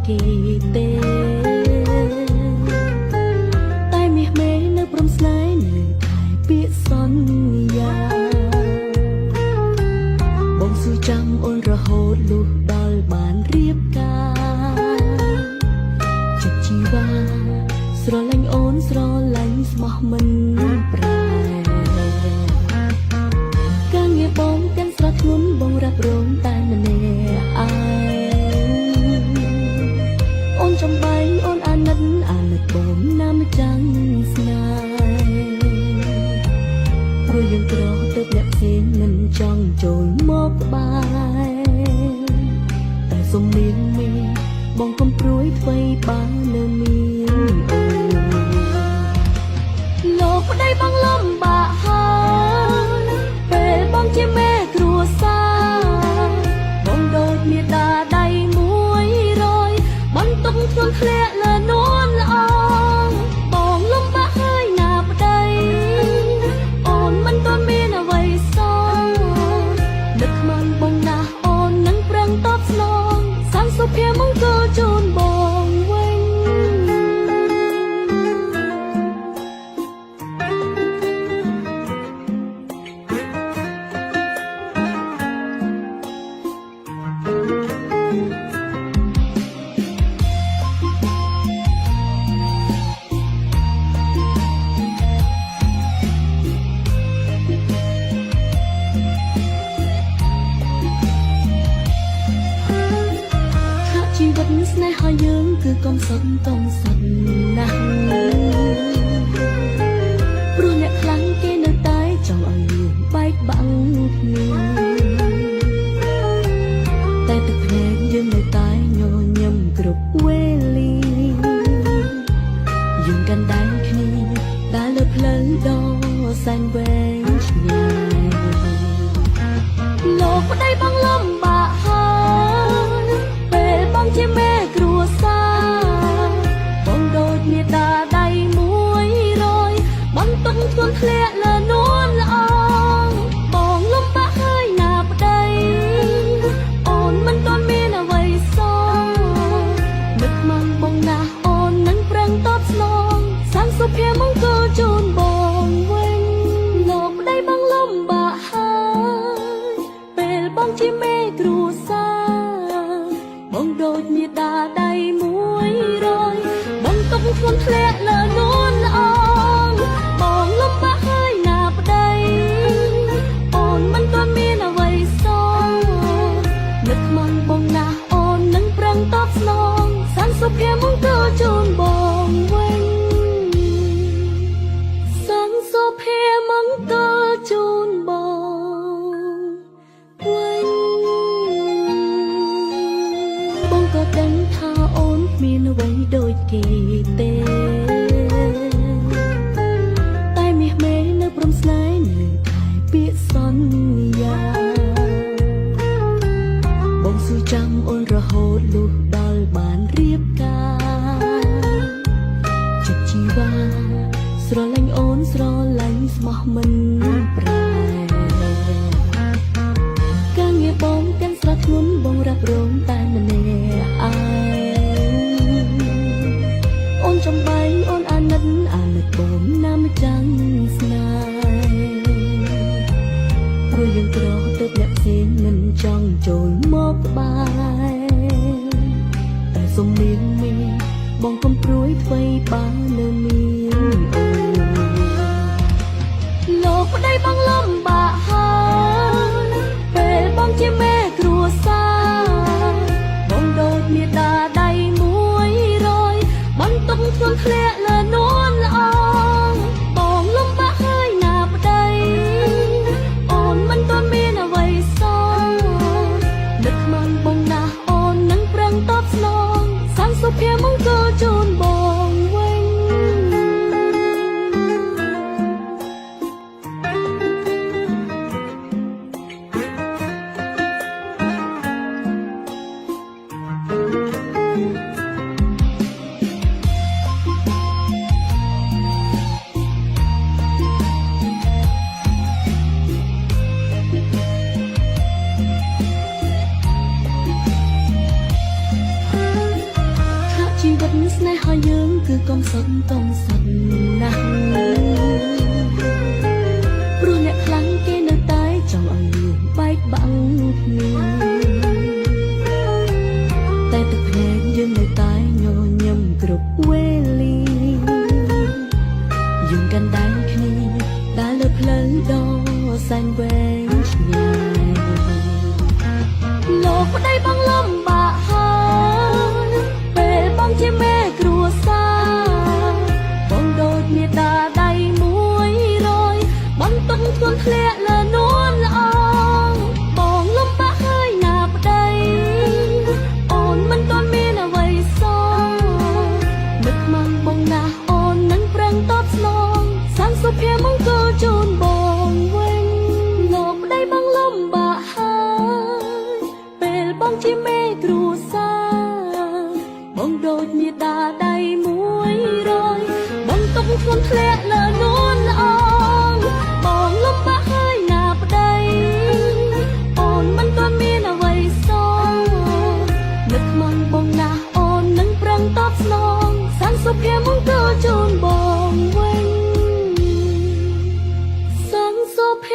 គេទេតែមាសមេនៅព្រមស្នេហ៍នៅតែពាក្យសន្យាបងស៊ូចាំអូនរហូតលុះដល់បានរៀបការចិត្តជីវ៉ាស្រឡាញ់អូនស្រឡាញ់ស្មោះមិនប្រែការងារបងកាន់ស្រស់ធ្ងន់បងរ៉ាប់រងតែម្នាក់ឯងអូនចំបែងអូនអាណិតបងណាមិនចាំស្នេហ៍ព្រោះយើងក្រទៅអ្នកផ្សេងមិនចង់ចូលមកក្បែរតែសុំនាងមីបងកុំព្រួយធ្វើបាននៅមានអូនលោកប្តីបងលំបាកហើយពេលបងជាមេគ្រួសារបងដូចមាតាដៃ100បន្ទុកធ្ងន់ធ្លាក់លើនួនល្អបងលំបាកហើយណាប្តីអូនមិនទាន់មានអ្វីសងនឹកខ្មាំងបងណាស់អូននឹងប្រឹងតបស្នងសាងសុភមង្គលជូនបងវិញជីវិតស្នេហាយើងគឺកំសត់ណាស់ព្រោះអ្នកខ្លាំងគេនៅតែចង់ឲ្យយើងបែកបាក់គ្នាតែទឹកភ្នែកយើងនៅតែញញឹមគ្រប់វេលាយើងកាន់ដៃគ្នាដើរលើផ្លូវដ៏សែនវែងឆ្ងាយលោកប្តីបងលំបាកហើយពេលបងជាមេគ្រួសារបងដូចមាតាដៃ100បន្ទុកធ្ងន់ធ្លាក់លើនួនល្អបងលំបាកហើយណាប្តីអូនមិនទាន់មានអ្វីសងនឹកខ្មាំងបងណាស់អូននឹងប្រឹងតបស្នងសាងសុភមង្គលជូនបងវិញលោកប្តីបងលំបាកហើយពេលបងជាមេគ្រួសារបងដូចមាតាដៃ100បងទុកធ្ងន់ធ្លាក់លើនួនល្អបងលំបាកហើយណាប្តីអូនមិនទាន់មានអ្វីសងនឹកខ្មាំងបងណាស់អូននឹងប្រឹងតបស្នងសាងសុភមង្គលជូនបងវិញសាងសុភមង្គលជូនបងវិញបងក៏ដឹងថាអូនមានអ្វីដូចគេទេតែមាសមេនៅព្រមស្នេហ៍នៅតែពាក្យសន្យាបងស៊ូចាំអូនរហូតលុះដល់បានរៀបការចិត្តជីវ៉ាស្រឡាញ់អូនស្រឡាញ់ស្មោះមិនប្រែការងារបងកាន់ស្រស់ធ្ងន់បងរ៉ាប់រងតែម្នាក់ឯងអូនចំបែងអូនអាណិតបងណាមិនចាំស្នេហ៍ព្រោះយើងក្រទៅអ្នកផ្សេងមិនចង់ចូលមកក្បែរតែសុំនាងមីបងកុំព្រួយធ្វើបាននៅមានអូនលោកប្តីបងលំបាកហើយពេលបងជាមេគ្រួសារបងដូចមាតាដៃ100បន្ទុកធ្ងន់ធ្លាក់លើនួនល្អបងលំបាកហើយណាប្តីអូនមិនទាន់មានអ្វីសងនឹកខ្មាំងបងណាស់អូននឹងប្រឹងតបស្នងសាងសុភមង្គលជូនបងវិញ កំសត់ណាស់ព្រោះអ្នកខ្លាំងគេនៅតែចង់ឲ្យយើងបែកបាក់គ្នាតែទឹកភ្នែកយើងនៅតែញញឹមគ្រប់វេលាយើងកាន់ដែនគ្នាដើរលើផ្លូវដ៏សែនវែងឆ្ងាយលោកប្តីបងលំបាកហើយពេលបងជាមេគ្រួសារបងដូចមាតាដៃ100បងទុំធ្ងន់ធ្លាក់លើនួនល្អបងលំបាកហើយណាប្តីអូនមិនទាន់មានអ្វីសងនឹកមកបងណាស់អូននឹងប្រឹងតបស្នងសាងសុភមង្គលជូនបងវិញលោកប្តីបងលំបាកហើយពេលបងជាមេគ្រួសារបងដូចមាតាដៃ100បងទុំធ្ងន់ធ្លាក់លើនួនល្អបងលំបាកហើយណាប្តីអូនមិនទាន់មានអ្វីសងនឹកមកបងណាស់អូននឹងប្រឹងតបស្នងសាងសុភមង្គលជូនបងវិញសាងសុភ